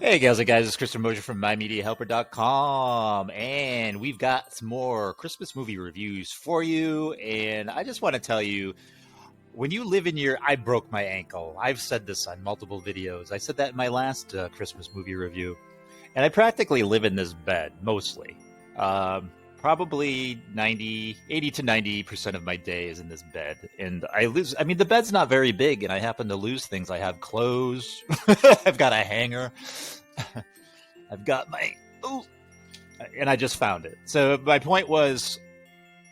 Hey, gals and guys, it's Christopher Mosier from MyMediaHelper.com, and we've got some more Christmas movie reviews for you. And I just want to tell you, when you live in I broke my ankle. I've said this on multiple videos. I said that in my last Christmas movie review. And I practically live in this bed, mostly. Probably 80 to 90% of my day is in this bed. And the bed's not very big, and I happen to lose things. I have clothes. I've got a hanger. I've got and I just found it. So my point was,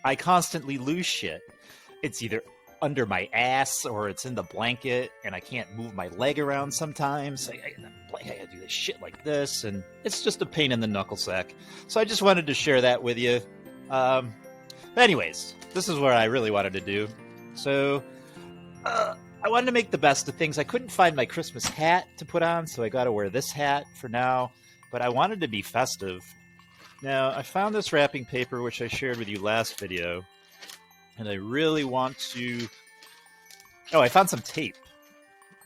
I constantly lose shit. It's either under my ass or it's in the blanket, and I can't move my leg around sometimes. I gotta do this shit like this, and it's just a pain in the knuckle sack. So I just wanted to share that with you. Anyways, this is what I really wanted to do. So I wanted to make the best of things. I couldn't find my Christmas hat to put on, so I got to wear this hat for now. But I wanted to be festive. Now, I found this wrapping paper, which I shared with you last video. And I really want to... Oh, I found some tape.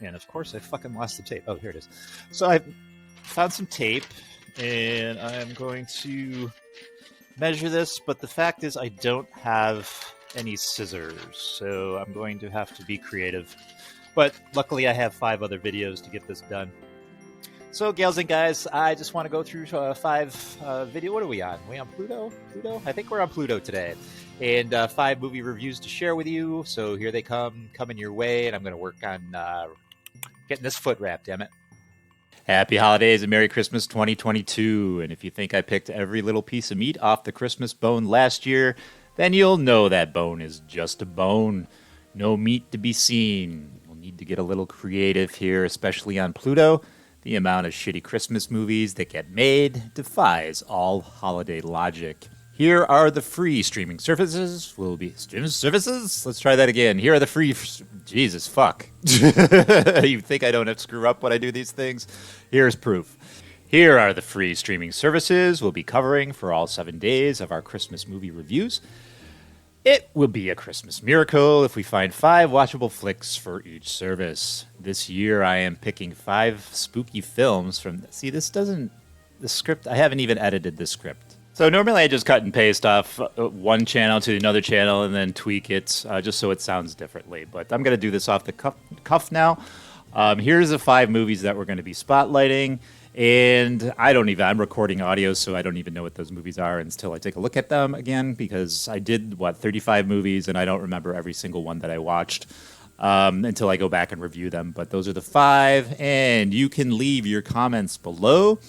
And of course, I fucking lost the tape. Oh, here it is. So I found some tape, and I'm going to measure this. But the fact is, I don't have any scissors, so I'm going to have to be creative. But luckily, I have 5 other videos to get this done. So, gals and guys, I just want to go through 5 video. What are we on? Are we on Pluto? I think we're on Pluto today. And 5 movie reviews to share with you. So here they coming your way, and I'm going to work on getting this foot wrapped, damn it. Happy holidays and Merry Christmas 2022. And if you think I picked every little piece of meat off the Christmas bone last year, then you'll know that bone is just a bone. No meat to be seen. We'll need to get a little creative here, especially on Pluto. The amount of shitty Christmas movies that get made defies all holiday logic. Here are the free streaming services. Let's try that again. Here are the free... Jesus, fuck. You think I don't have to screw up when I do these things? Here's proof. Here are the free streaming services we'll be covering for all 7 days of our Christmas movie reviews. It will be a Christmas miracle if we find 5 watchable flicks for each service. This year I am picking 5 spooky films from... See, the script, I haven't even edited the script. So normally I just cut and paste off one channel to another channel and then tweak it just so it sounds differently. But I'm going to do this off the cuff now. Here's the 5 movies that we're going to be spotlighting. And I'm recording audio, so I don't even know what those movies are until I take a look at them again, because I did, 35 movies, and I don't remember every single one that I watched until I go back and review them. But those are the 5, and you can leave your comments below.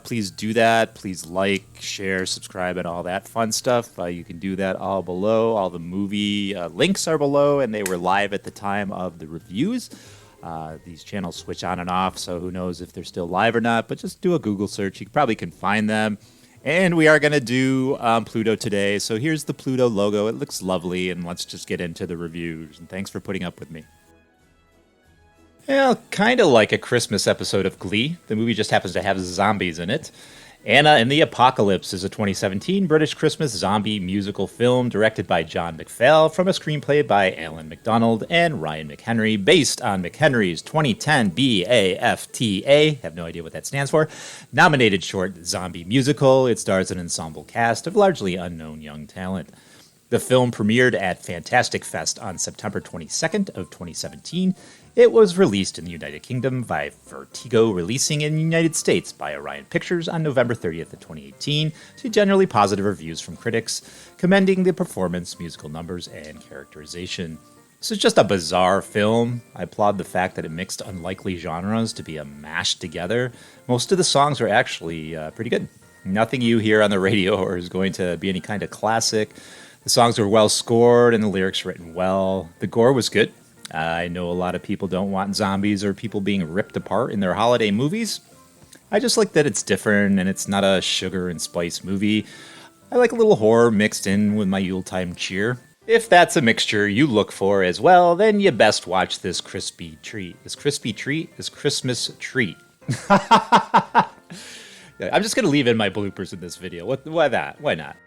Please do that. Please like, share, subscribe, and all that fun stuff. You can do that all below. All the movie links are below, and they were live at the time of the reviews. These channels switch on and off, so who knows if they're still live or not, but just do a Google search. You probably can find them. And we are going to do Pluto today. So here's the Pluto logo. It looks lovely, and let's just get into the reviews. And thanks for putting up with me. Well, kind of like a Christmas episode of Glee. The movie just happens to have zombies in it. Anna and the Apocalypse is a 2017 British Christmas zombie musical film directed by John McPhail from a screenplay by Alan MacDonald and Ryan McHenry, based on McHenry's 2010 BAFTA, have no idea what that stands for, nominated short zombie musical. It stars an ensemble cast of largely unknown young talent. The film premiered at Fantastic Fest on September 22nd of 2017. It was released in the United Kingdom by Vertigo, releasing in the United States by Orion Pictures on November 30th of 2018, to generally positive reviews from critics, commending the performance, musical numbers, and characterization. This is just a bizarre film. I applaud the fact that it mixed unlikely genres to be mashed together. Most of the songs are actually pretty good. Nothing you hear on the radio is going to be any kind of classic. The songs were well scored and the lyrics written well. The gore was good. I know a lot of people don't want zombies or people being ripped apart in their holiday movies. I just like that it's different and it's not a sugar and spice movie. I like a little horror mixed in with my Yuletime cheer. If that's a mixture you look for as well, then you best watch this crispy treat. This Christmas treat. I'm just going to leave in my bloopers in this video. Why that? Why not?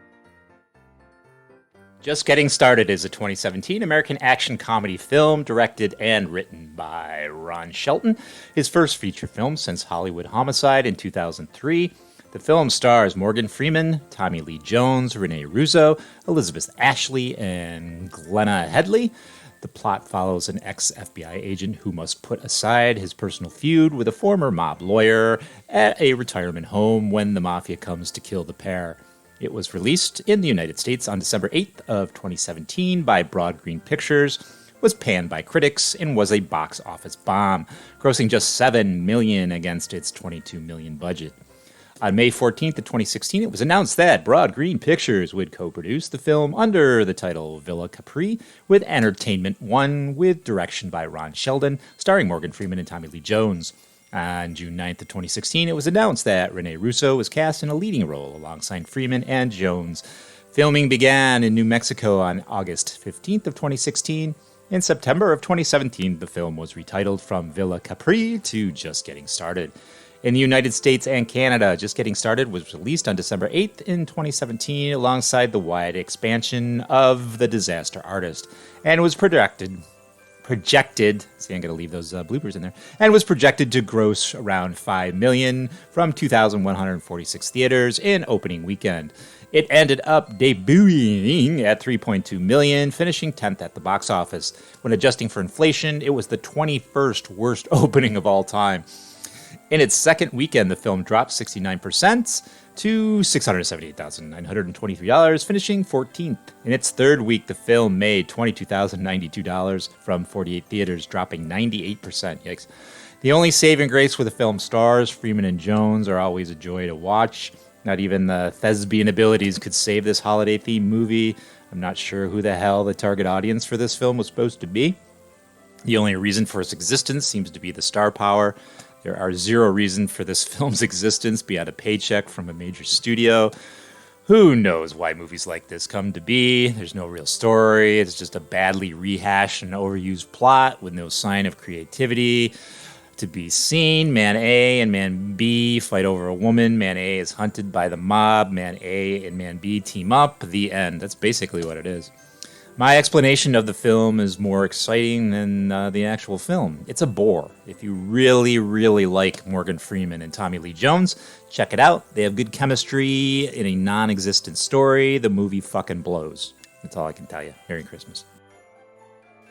Just Getting Started is a 2017 American action comedy film directed and written by Ron Shelton, his first feature film since Hollywood Homicide in 2003. The film stars Morgan Freeman, Tommy Lee Jones, Renee Russo, Elizabeth Ashley, and Glenna Headley. The plot follows an ex-FBI agent who must put aside his personal feud with a former mob lawyer at a retirement home when the mafia comes to kill the pair. It was released in the United States on December 8th of 2017 by Broad Green Pictures, was panned by critics, and was a box office bomb, grossing just $7 million against its $22 million budget. On May 14th of 2016, it was announced that Broad Green Pictures would co-produce the film under the title Villa Capri with Entertainment One, with direction by Ron Sheldon, starring Morgan Freeman and Tommy Lee Jones. On June 9th of 2016, it was announced that Renee Russo was cast in a leading role alongside Freeman and Jones. Filming began in New Mexico on August 15th of 2016. In September of 2017, the film was retitled from Villa Capri to Just Getting Started. In the United States and Canada, Just Getting Started was released on December 8th in 2017 alongside the wide expansion of The Disaster Artist, and was projected, see, I'm going to leave those bloopers in there, and was projected to gross around $5 million from 2,146 theaters in opening weekend. It ended up debuting at $3.2 million, finishing 10th at the box office. When adjusting for inflation, it was the 21st worst opening of all time. In its second weekend, the film dropped 69% to $678,923, finishing 14th. In its third week, the film made $22,092 from 48 theaters, dropping 98%. Yikes. The only saving grace with the film stars, Freeman and Jones, are always a joy to watch. Not even the thespian abilities could save this holiday-themed movie. I'm not sure who the hell the target audience for this film was supposed to be. The only reason for its existence seems to be the star power. There are zero reason for this film's existence beyond a paycheck from a major studio. Who knows why movies like this come to be? There's no real story. It's just a badly rehashed and overused plot with no sign of creativity to be seen. Man A and Man B fight over a woman. Man A is hunted by the mob. Man A and Man B team up. The end. That's basically what it is. My explanation of the film is more exciting than the actual film. It's a bore. If you really, really like Morgan Freeman and Tommy Lee Jones, check it out. They have good chemistry in a non-existent story. The movie fucking blows. That's all I can tell you. Merry Christmas.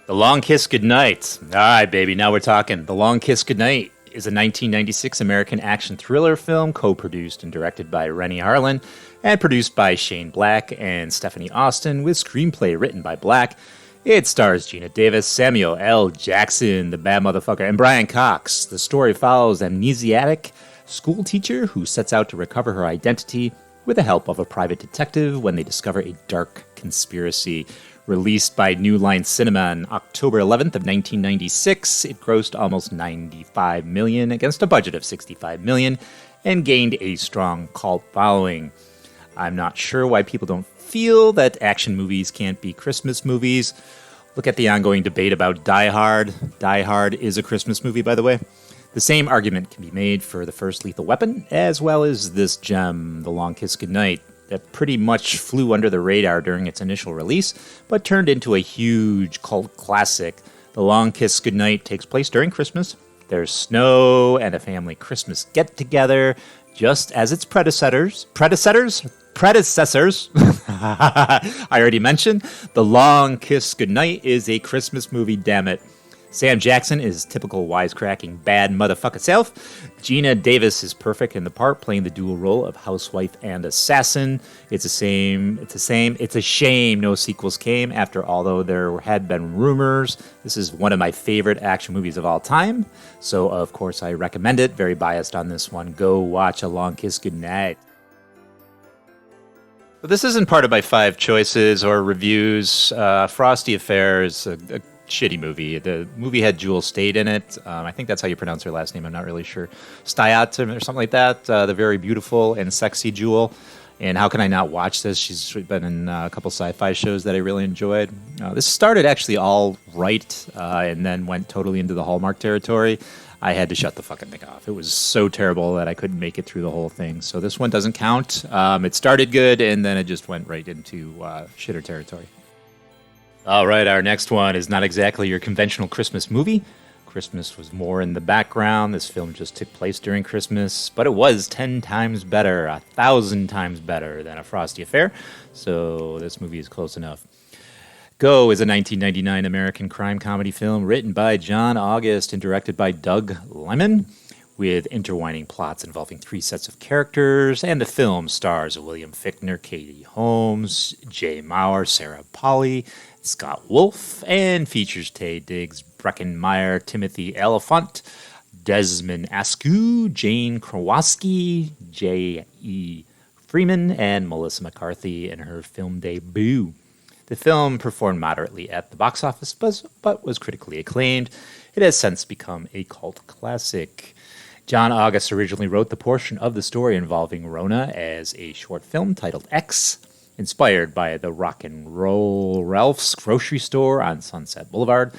The Long Kiss Goodnight. All right, baby, now we're talking. The Long Kiss Goodnight is a 1996 American action thriller film co-produced and directed by Rennie Harlan and produced by Shane Black and Stephanie Austin, with screenplay written by Black. It stars Gina Davis, Samuel L. Jackson, the bad motherfucker, and Brian Cox. The story follows an amnesiac school teacher who sets out to recover her identity with the help of a private detective when they discover a dark conspiracy. Released by New Line Cinema on October 11th of 1996, it grossed almost $95 million against a budget of $65 million and gained a strong cult following. I'm not sure why people don't feel that action movies can't be Christmas movies. Look at the ongoing debate about Die Hard. Die Hard is a Christmas movie, by the way. The same argument can be made for the first Lethal Weapon, as well as this gem, The Long Kiss Goodnight, that pretty much flew under the radar during its initial release, but turned into a huge cult classic. The Long Kiss Goodnight takes place during Christmas. There's snow and a family Christmas get-together, just as its predecessors, I already mentioned. The Long Kiss Goodnight is a Christmas movie, damn it. Sam Jackson is typical wisecracking bad motherfucker self. Gina Davis is perfect in the part, playing the dual role of housewife and assassin. It's a shame no sequels came after, although there had been rumors. This is one of my favorite action movies of all time, so of course I recommend it. Very biased on this one. Go watch A Long Kiss Goodnight. But this isn't part of my 5 choices or reviews. Frosty Affair is a shitty movie. The movie had Jewel Staite in it. I think that's how you pronounce her last name. I'm not really sure. Staite or something like that. The very beautiful and sexy Jewel. And how can I not watch this? She's been in a couple sci-fi shows that I really enjoyed. This started actually all right and then went totally into the Hallmark territory. I had to shut the fucking thing off. It was so terrible that I couldn't make it through the whole thing. So this one doesn't count. It started good, and then it just went right into shitter territory. All right, our next one is not exactly your conventional Christmas movie. Christmas was more in the background. This film just took place during Christmas, but it was 10 times better, 1,000 times better than A Frosty Affair, so this movie is close enough. Go is a 1999 American crime comedy film written by John August and directed by Doug Liman, with intertwining plots involving 3 sets of characters, and the film stars William Fichtner, Katie Holmes, Jay Maurer, Sarah Polley, Scott Wolf, and features Taye Diggs, Breckin Meyer, Timothy Oliphant, Desmond Askew, Jane Kowalski, J.E. Freeman, and Melissa McCarthy in her film debut. The film performed moderately at the box office, but was critically acclaimed. It has since become a cult classic. John August originally wrote the portion of the story involving Rona as a short film titled X, inspired by the Rock and Roll Ralph's grocery store on Sunset Boulevard.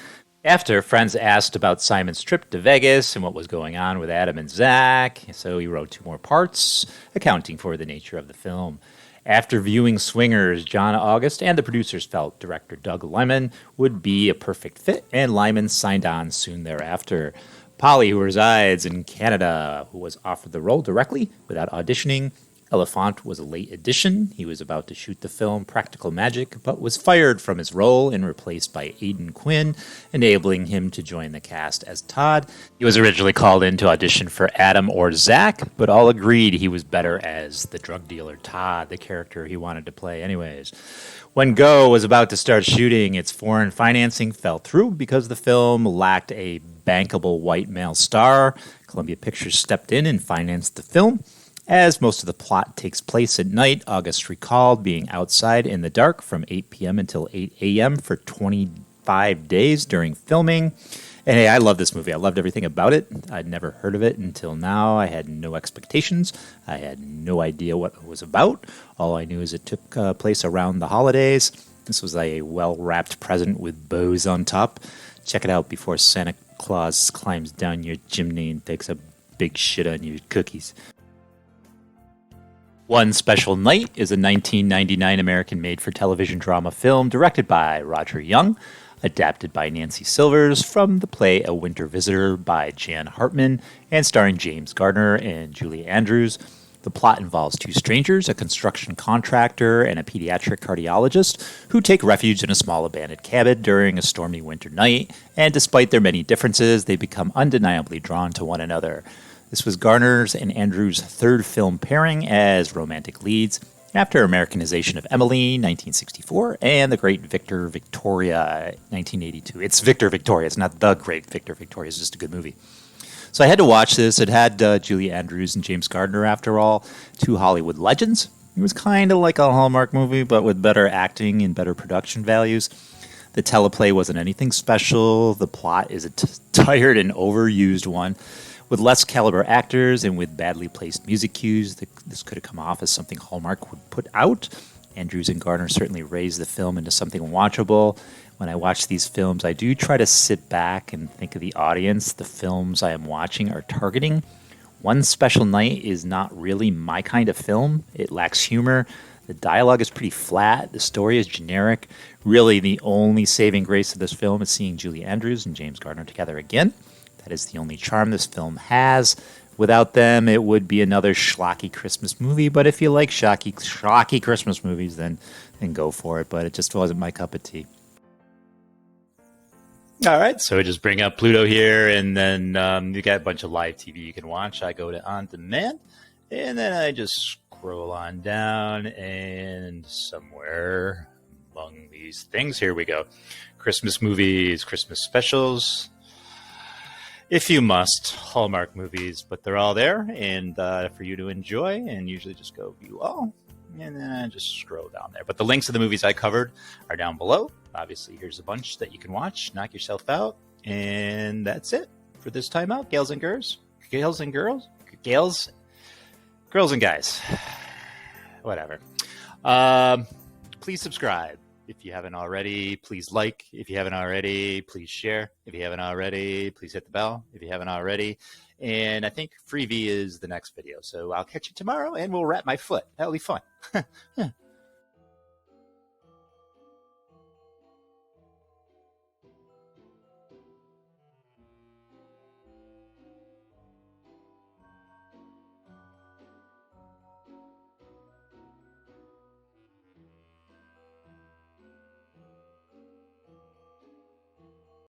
After friends asked about Simon's trip to Vegas and what was going on with Adam and Zach, so he wrote 2 more parts, accounting for the nature of the film. After viewing Swingers, John August and the producers felt director Doug Liman would be a perfect fit, and Liman signed on soon thereafter. Polly, who resides in Canada, who was offered the role directly without auditioning. Oliphant was a late addition. He was about to shoot the film Practical Magic, but was fired from his role and replaced by Aidan Quinn, enabling him to join the cast as Todd. He was originally called in to audition for Adam or Zach, but all agreed he was better as the drug dealer Todd, the character he wanted to play anyways. When Go was about to start shooting, its foreign financing fell through because the film lacked a bankable white male star. Columbia Pictures stepped in and financed the film. As most of the plot takes place at night, August recalled being outside in the dark from 8 p.m. until 8 a.m. for 25 days during filming. And hey, I love this movie. I loved everything about it. I'd never heard of it until now. I had no expectations. I had no idea what it was about. All I knew is it took place around the holidays. This was a well-wrapped present with bows on top. Check it out before Santa Claus climbs down your chimney and takes a big shit on your cookies. One Special Night is a 1999 American made-for-television drama film directed by Roger Young, adapted by Nancy Silvers from the play A Winter Visitor by Jan Hartman, and starring James Garner and Julie Andrews. The plot involves 2 strangers, a construction contractor and a pediatric cardiologist, who take refuge in a small abandoned cabin during a stormy winter night, and despite their many differences, they become undeniably drawn to one another. This was Garner's and Andrews' 3rd film pairing as romantic leads, after Americanization of Emily, 1964, and The Great Victor Victoria, 1982. It's Victor Victoria. It's not The Great Victor Victoria. It's just a good movie. So I had to watch this. It had Julie Andrews and James Gardner, after all, 2 Hollywood legends. It was kind of like a Hallmark movie, but with better acting and better production values. The teleplay wasn't anything special. The plot is a tired and overused one. With less caliber actors and with badly placed music cues, this could have come off as something Hallmark would put out. Andrews and Garner certainly raised the film into something watchable. When I watch these films, I do try to sit back and think of the audience the films I am watching are targeting. One Special Night is not really my kind of film. It lacks humor. The dialogue is pretty flat. The story is generic. Really, the only saving grace of this film is seeing Julie Andrews and James Gardner together again. That is the only charm this film has. Without them, it would be another schlocky Christmas movie. But if you like schlocky Christmas movies, then go for it. But it just wasn't my cup of tea. All right, so I just bring up Pluto here, and then you got a bunch of live TV you can watch. I go to On Demand, and then I just scroll on down, and somewhere among these things, here we go. Christmas movies, Christmas specials. If you must, Hallmark movies, but they're all there and for you to enjoy, and usually just go view all, and then I just scroll down there. But the links to the movies I covered are down below. Obviously, here's a bunch that you can watch, knock yourself out, and that's it for this time out, girls and guys. Whatever. Please subscribe. If you haven't already, please like. If you haven't already, please share. If you haven't already, please hit the bell. If you haven't already. And I think Freebie is the next video. So I'll catch you tomorrow, and we'll wrap my foot. That'll be fun.